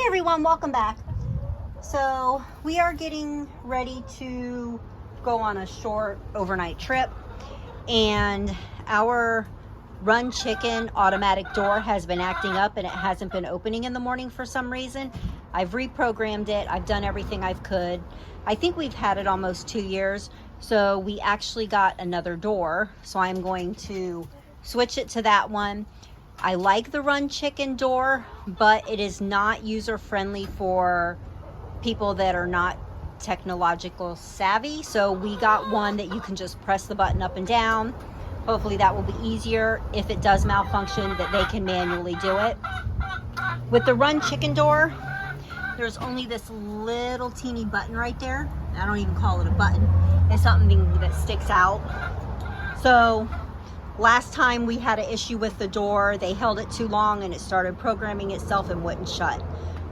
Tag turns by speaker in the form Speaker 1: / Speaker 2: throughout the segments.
Speaker 1: Hi everyone, welcome back. So we are getting ready to go on a short overnight trip, and our Run Chicken automatic door has been acting up and it hasn't been opening in the morning for some reason. I've reprogrammed it. I've done everything I've could. I think we've had it almost 2 years. So we actually got another door. So I'm going to switch it to that one. I like the Run Chicken door, but it is not user friendly for people that are not technological savvy. So we got one that you can just press the button up and down. Hopefully that will be easier. If it does malfunction, that they can manually do it. With the Run Chicken door, there's only this little teeny button right there. I don't even call it a button. It's something that sticks out. So last time we had an issue with the door, they held it too long and it started programming itself and wouldn't shut.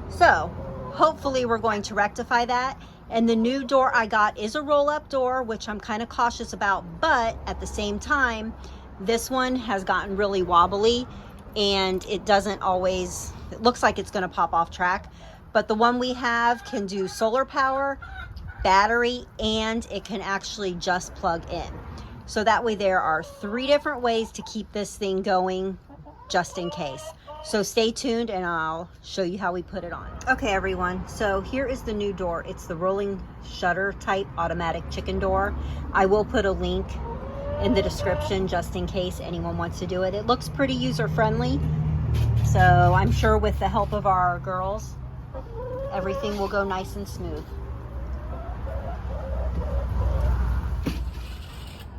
Speaker 1: So hopefully we're going to rectify that. And the new door I got is a roll-up door, which I'm kind of cautious about, but at the same time, this one has gotten really wobbly and it doesn't always, it looks like it's going to pop off track. But the one we have can do solar power, battery, and it can actually just plug in. So that way there are 3 different ways to keep this thing going just in case. So stay tuned and I'll show you how we put it on. Okay everyone, so here is the new door. It's the rolling shutter type automatic chicken door. I will put a link in the description just in case anyone wants to do it. It looks pretty user friendly. So I'm sure with the help of our girls, everything will go nice and smooth.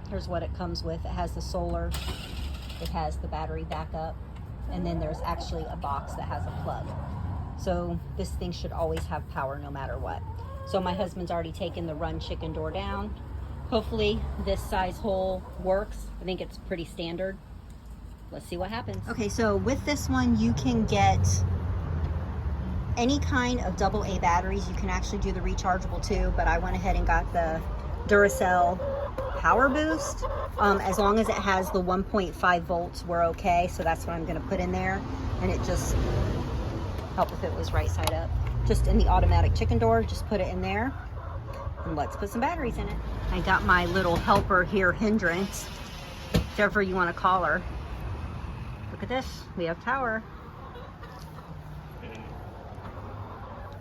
Speaker 1: Here's what it comes with. It has the solar, it has the battery backup, and then there's actually a box that has a plug. So this thing should always have power no matter what. So my husband's already taken the Run Chicken door down. Hopefully this size hole works. I think it's pretty standard. Let's see what happens. Okay, so with this one you can get any kind of AA batteries. You can actually do the rechargeable too, but I went ahead and got the Duracell Power Boost. As long as it has the 1.5 volts, we're okay. So that's what I'm going to put in there, and it just help if it was right side up. Just in the automatic chicken door, just put it in there, and let's put some batteries in it. I got my little helper here, hindrance, whichever you want to call her. Look at this, we have power.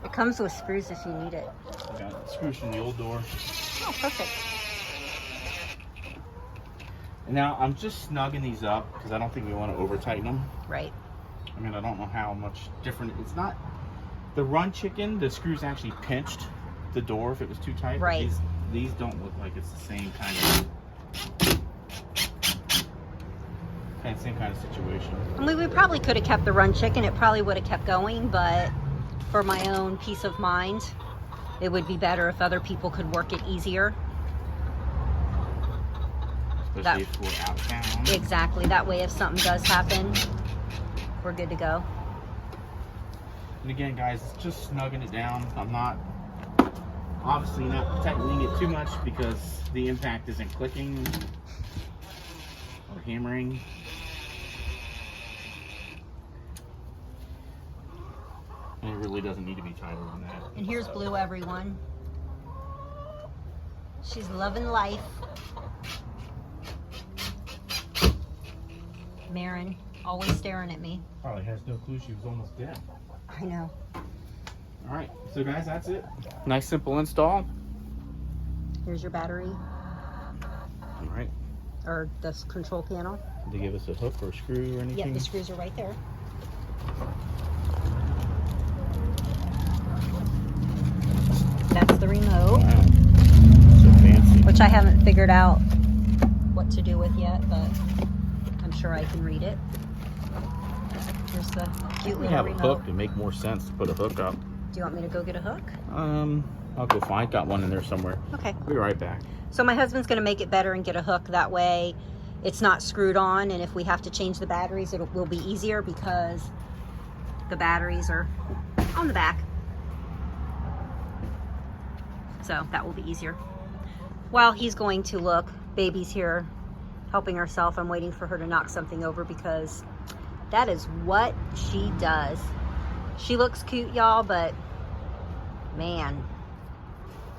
Speaker 1: It comes with screws if you need it.
Speaker 2: I got screws from the old door.
Speaker 1: Oh, perfect.
Speaker 2: And now I'm just snugging these up because I don't think we want to over tighten them.
Speaker 1: Right.
Speaker 2: I mean, I don't know how much different. It's not the Run Chicken. The screws actually pinched the door if it was too tight.
Speaker 1: Right.
Speaker 2: These don't look like it's the same kind of situation.
Speaker 1: I mean, we probably could have kept the Run Chicken. It probably would have kept going, but for my own peace of mind, it would be better if other people could work it easier.
Speaker 2: Especially if we're out of town.
Speaker 1: Exactly. That way if something does happen, we're good to go.
Speaker 2: And again, guys, it's just snugging it down. I'm not, obviously not tightening it too much because the impact isn't clicking or hammering. And it really doesn't need to be tighter than that.
Speaker 1: And here's Blue, everyone. She's loving life. Marin, always staring at me.
Speaker 2: Probably has no clue she was almost dead.
Speaker 1: I know.
Speaker 2: All right, so guys, that's it. Nice simple install.
Speaker 1: Here's your battery.
Speaker 2: All right.
Speaker 1: Or the control panel.
Speaker 2: Did they give us a hook or a screw or anything?
Speaker 1: Yep, the screws are right there. That's the remote.
Speaker 2: Wow. So fancy.
Speaker 1: Which I haven't figured out what to do with yet, but I'm sure I can read it. Here's the cute
Speaker 2: We
Speaker 1: little
Speaker 2: have a
Speaker 1: remote.
Speaker 2: hook. It make more sense to put a hook up.
Speaker 1: Do you want me to go get a hook?
Speaker 2: I'll go find. Got one in there somewhere.
Speaker 1: Okay.
Speaker 2: We'll be right back.
Speaker 1: So my husband's going to make it better and get a hook. That way it's not screwed on, and if we have to change the batteries, it will be easier because the batteries are on the back. So that will be easier. While he's going to look, baby's here helping herself. I'm waiting for her to knock something over because that is what she does. She looks cute, y'all, but man,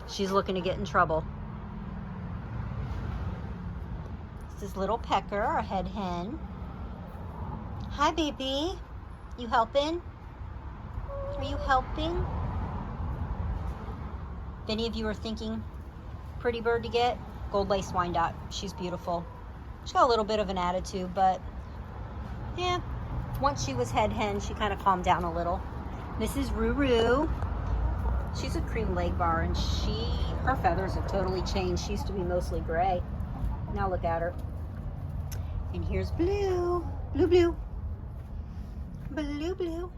Speaker 1: she's looking to get in trouble. This is little Pecker, our head hen. Hi, baby. You helping? Are you helping? If any of you are thinking pretty bird to get, Gold Lace Wyandotte. She's beautiful. She's got a little bit of an attitude, but yeah, once she was head hen, she kind of calmed down a little. This is Ruru. She's a cream leg bar, and her feathers have totally changed. She used to be mostly gray. Now look at her. And here's Blue. Blue, Blue. Blue, Blue.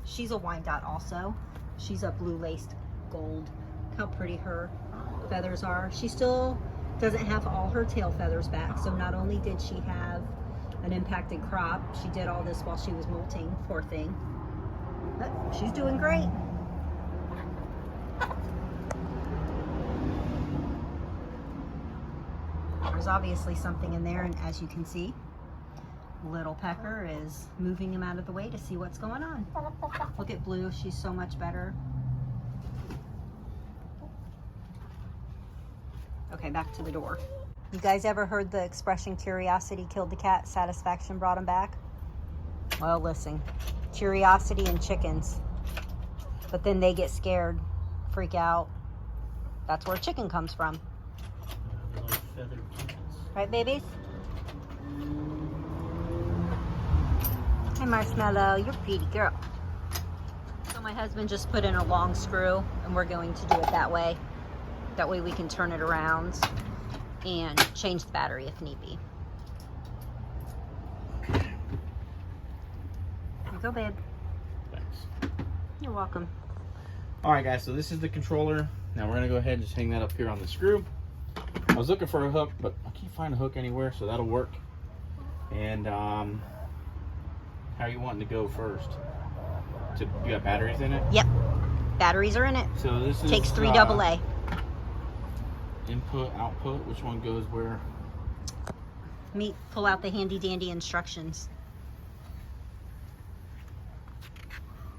Speaker 1: She's a Wyandotte also. She's a blue laced gold. Look how pretty her feathers are. She still doesn't have all her tail feathers back. So not only did she have an impacted crop, she did all this while she was molting, poor thing. But she's doing great. There's obviously something in there, and as you can see, little Pecker is moving him out of the way to see what's going on. Look at Blue, she's so much better. Okay, back to the door. You guys ever heard the expression, curiosity killed the cat, satisfaction brought him back? Well, listen, curiosity and chickens. But then they get scared, freak out. That's where chicken comes from. Right, babies? Hey, Marshmallow, you're a pretty girl. So my husband just put in a long screw, and we're going to do it that way. That way we can turn it around and change the battery if need be. Here you go, babe.
Speaker 2: Thanks.
Speaker 1: You're welcome.
Speaker 2: All right, guys, so this is the controller. Now we're gonna go ahead and just hang that up here on the screw. I was looking for a hook, but I can't find a hook anywhere, so that'll work. And how you wanting to go first? You got batteries in it?
Speaker 1: Yep, batteries are in it.
Speaker 2: So this is
Speaker 1: takes 3 AA.
Speaker 2: Input, output. Which one goes where?
Speaker 1: Pull out the handy dandy instructions.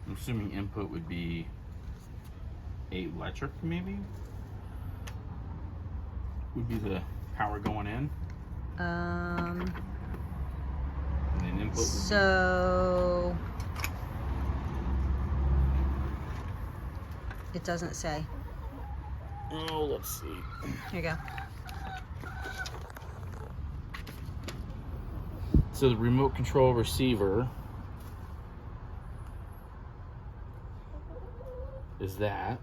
Speaker 2: I'm assuming input would be electric, maybe. Would be the power going in. And then input.
Speaker 1: So it doesn't say.
Speaker 2: Oh, let's see.
Speaker 1: Here you go.
Speaker 2: So the remote control receiver is that.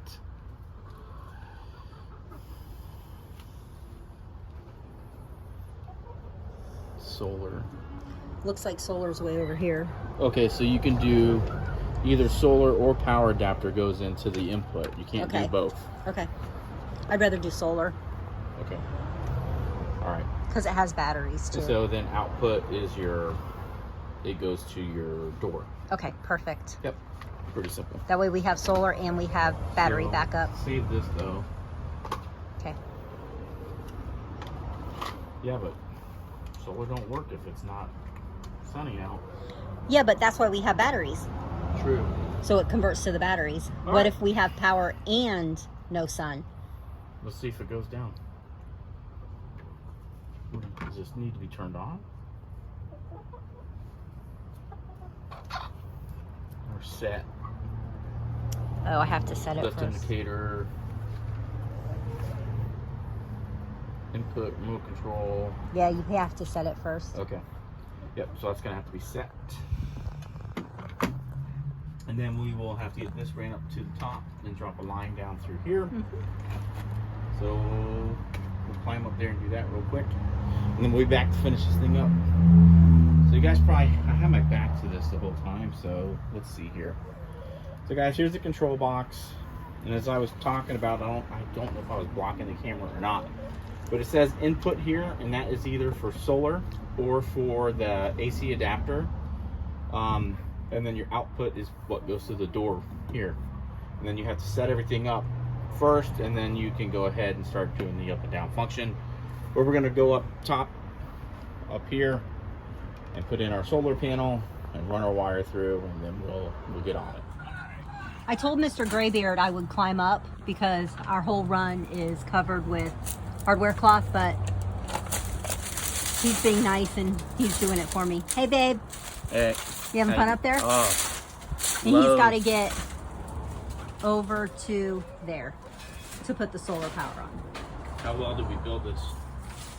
Speaker 2: Solar.
Speaker 1: Looks like solar's way over here.
Speaker 2: Okay, so you can do either solar or power adapter goes into the input. You can't do both.
Speaker 1: Okay. I'd rather do solar.
Speaker 2: Okay. All right.
Speaker 1: Because it has batteries too.
Speaker 2: So then output is it goes to your door.
Speaker 1: Okay, perfect.
Speaker 2: Yep. Pretty simple.
Speaker 1: That way we have solar and we have battery
Speaker 2: So,
Speaker 1: backup.
Speaker 2: Save this though.
Speaker 1: Okay.
Speaker 2: Yeah, but solar don't work if it's not sunny out.
Speaker 1: Yeah, but that's why we have batteries.
Speaker 2: True.
Speaker 1: So it converts to the batteries.
Speaker 2: All
Speaker 1: what
Speaker 2: right.
Speaker 1: if we have power and no sun?
Speaker 2: Let's see if it goes down. Does this need to be turned on? Or set?
Speaker 1: Oh, I have to set it
Speaker 2: Lift
Speaker 1: first.
Speaker 2: indicator. Input, remote control.
Speaker 1: Yeah, you have to set it first.
Speaker 2: Okay. Yep, so that's gonna have to be set. And then we will have to get this ran up to the top and drop a line down through here. So we'll climb up there and do that real quick. And then we'll be back to finish this thing up. So you guys probably, I have my back to this the whole time, so let's see here. So guys, here's the control box. And as I was talking about, I don't know if I was blocking the camera or not, but it says input here, and that is either for solar or for the AC adapter. And then your output is what goes to the door here. And then you have to set everything up first, and then you can go ahead and start doing the up and down function. Where we're gonna go up top, up here, and put in our solar panel, and run our wire through, and then we'll get on it.
Speaker 1: I told Mr. Graybeard I would climb up because our whole run is covered with hardware cloth, but he's being nice and he's doing it for me. Hey, babe.
Speaker 2: Hey.
Speaker 1: You having fun up there?
Speaker 2: Oh.
Speaker 1: And he's got to get over to there to put the solar power on.
Speaker 2: How well did we build this?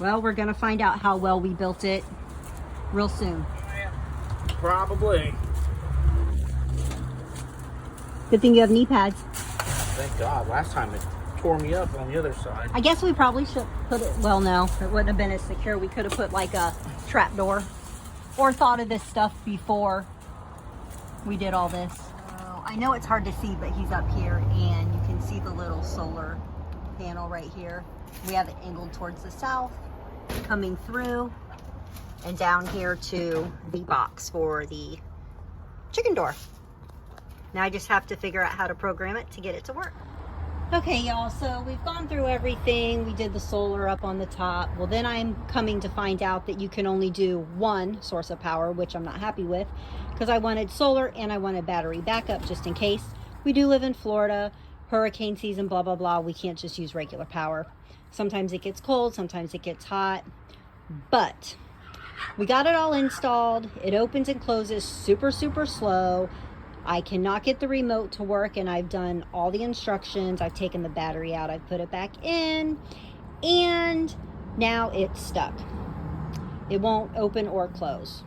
Speaker 1: Well, we're going to find out how well we built it real soon.
Speaker 2: Probably.
Speaker 1: Good thing you have knee pads.
Speaker 2: Thank God. Last time it tore me up on the other side.
Speaker 1: I guess we probably should put it, well, no, it wouldn't have been as secure. We could have put like a trap door or thought of this stuff before we did all this. I know it's hard to see, but he's up here and you can see the little solar panel right here. We have it angled towards the south, coming through, and down here to the box for the chicken door. Now I just have to figure out how to program it to get it to work. Okay, y'all, so we've gone through everything. We did the solar up on the top. Well, then I'm coming to find out that you can only do one source of power, which I'm not happy with, because I wanted solar and I wanted battery backup just in case. We do live in Florida, hurricane season, blah, blah, blah. We can't just use regular power. Sometimes it gets cold, sometimes it gets hot, but we got it all installed. It opens and closes super, super slow. I cannot get the remote to work, and I've done all the instructions. I've taken the battery out, I've put it back in, and now it's stuck. It won't open or close.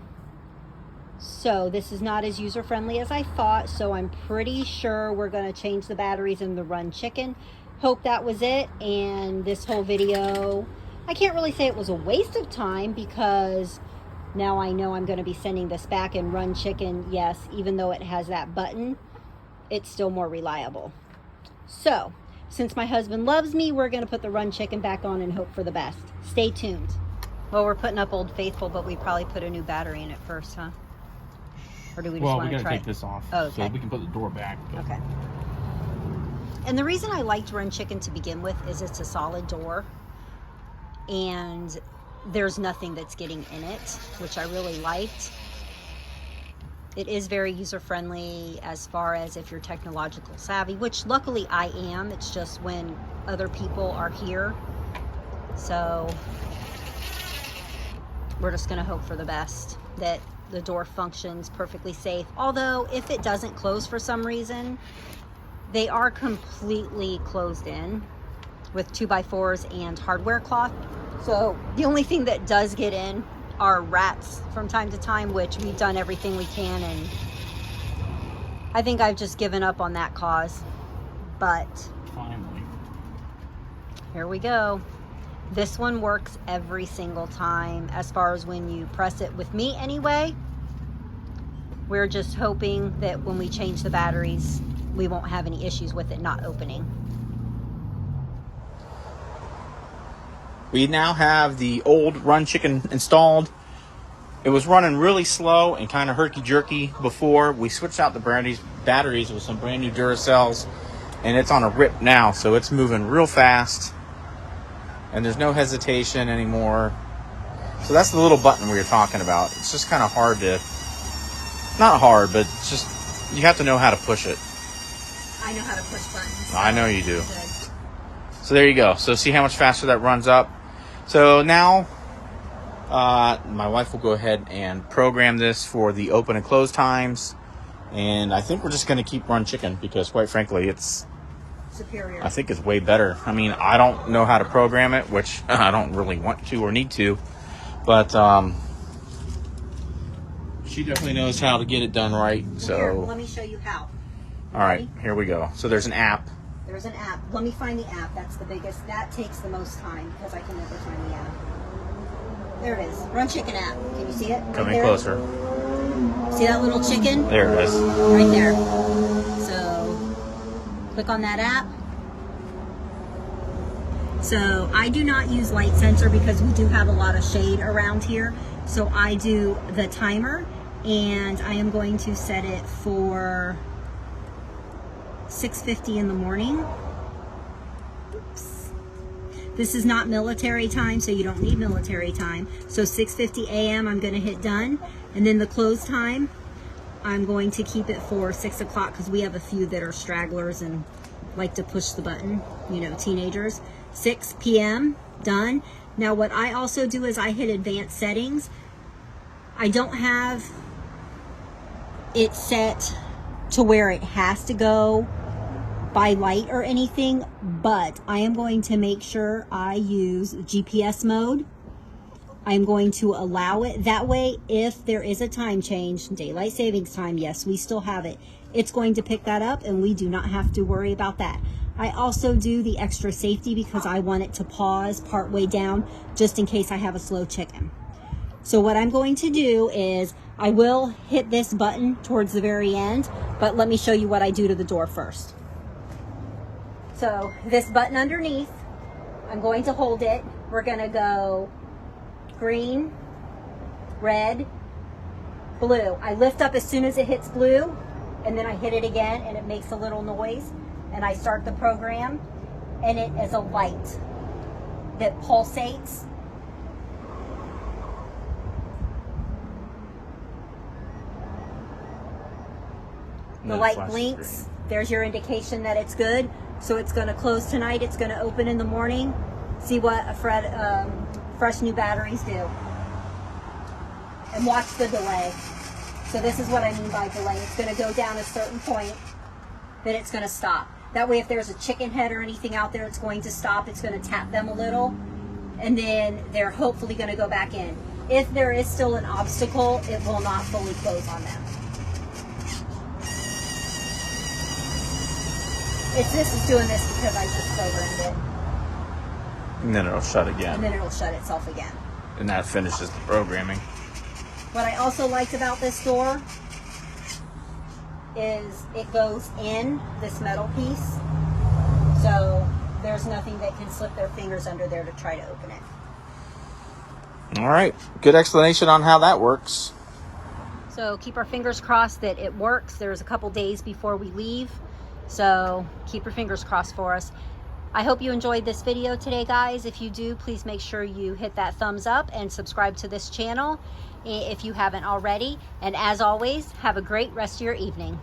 Speaker 1: So this is not as user-friendly as I thought, so I'm pretty sure we're going to change the batteries in the Run Chicken. Hope that was it, and this whole video, I can't really say it was a waste of time because now I know I'm going to be sending this back, and Run Chicken, yes, even though it has that button, it's still more reliable. So, since my husband loves me, we're going to put the Run Chicken back on and hope for the best. Stay tuned. Well, we're putting up Old Faithful, but we probably put a new battery in it first, huh? Or do we just want to try?
Speaker 2: Well, we got to take this off, so we can put the door back. But...
Speaker 1: Okay. And the reason I liked Run Chicken to begin with is it's a solid door, and there's nothing that's getting in it, which I really liked. It is very user-friendly as far as if you're technological savvy, which luckily I am. It's just when other people are here. So we're just gonna hope for the best, that the door functions perfectly safe. Although if it doesn't close for some reason, they are completely closed in with 2x4s and hardware cloth. So the only thing that does get in are rats from time to time, which we've done everything we can, and I think I've just given up on that cause. But
Speaker 2: finally,
Speaker 1: here we go. This one works every single time as far as when you press it, with me anyway. We're just hoping that when we change the batteries, we won't have any issues with it not opening.
Speaker 2: We now have the old Run Chicken installed. It was running really slow and kind of herky-jerky before. We switched out the batteries with some brand new Duracells, and it's on a rip now, so it's moving real fast, and there's no hesitation anymore. So that's the little button we were talking about. It's just kind of hard to, not hard, but it's just, you have to know how to push it.
Speaker 1: I know how to push buttons. So
Speaker 2: I know you do.
Speaker 1: good.
Speaker 2: So there you go. So see how much faster that runs up. So now my wife will go ahead and program this for the open and close times. And I think we're just going to keep Run Chicken because, quite frankly, it's
Speaker 1: superior.
Speaker 2: I think it's way better. I mean, I don't know how to program it, which I don't really want to or need to. But she definitely knows how to get it done right. So
Speaker 1: here, let me show you how.
Speaker 2: All right, here we go. So there's an app.
Speaker 1: There's an app. Let me find the app. That's the biggest. That takes the most time because I can never find the app. There it is. Run Chicken app. Can you see it? Right
Speaker 2: Coming
Speaker 1: there?
Speaker 2: closer.
Speaker 1: See that little chicken?
Speaker 2: There it is.
Speaker 1: Right there. So click on that app. So I do not use light sensor because we do have a lot of shade around here. So I do the timer, and I am going to set it for 6:50 in the morning. Oops. This is not military time, so you don't need military time. So 6:50 a.m. I'm going to hit done, and then the close time I'm going to keep it for 6 o'clock because we have a few that are stragglers and like to push the button, you know, teenagers. 6 p.m. done. Now what I also do is I hit advanced settings. I don't have it set to where it has to go by light or anything, but I am going to make sure I use GPS mode. I'm going to allow it. That way, if there is a time change, daylight savings time, yes, we still have it. It's going to pick that up and we do not have to worry about that. I also do the extra safety because I want it to pause partway down just in case I have a slow chicken. So what I'm going to do is I will hit this button towards the very end, but let me show you what I do to the door first. So this button underneath, I'm going to hold it. We're going to go green, red, blue. I lift up as soon as it hits blue, and then I hit it again and it makes a little noise, and I start the program, and it is a light that pulsates. The light blinks. There's your indication that it's good. So it's going to close tonight. It's going to open in the morning. See what fresh new batteries do. And watch the delay. So this is what I mean by delay. It's going to go down a certain point, then it's going to stop. That way if there's a chicken head or anything out there, it's going to stop. It's going to tap them a little, and then they're hopefully going to go back in. If there is still an obstacle, it will not fully close on them. This is doing this because I just programmed it.
Speaker 3: And then it'll shut
Speaker 1: And
Speaker 3: again.
Speaker 1: then it'll shut itself again.
Speaker 3: And that finishes the programming.
Speaker 1: What I also liked about this door is it goes in this metal piece. So there's nothing that can slip their fingers under there to try to open it.
Speaker 3: All right. Good explanation on how that works.
Speaker 1: So keep our fingers crossed that it works. There's a couple days before we leave. So keep your fingers crossed for us. I hope you enjoyed this video today, guys. If you do, please make sure you hit that thumbs up and subscribe to this channel if you haven't already. And as always, have a great rest of your evening.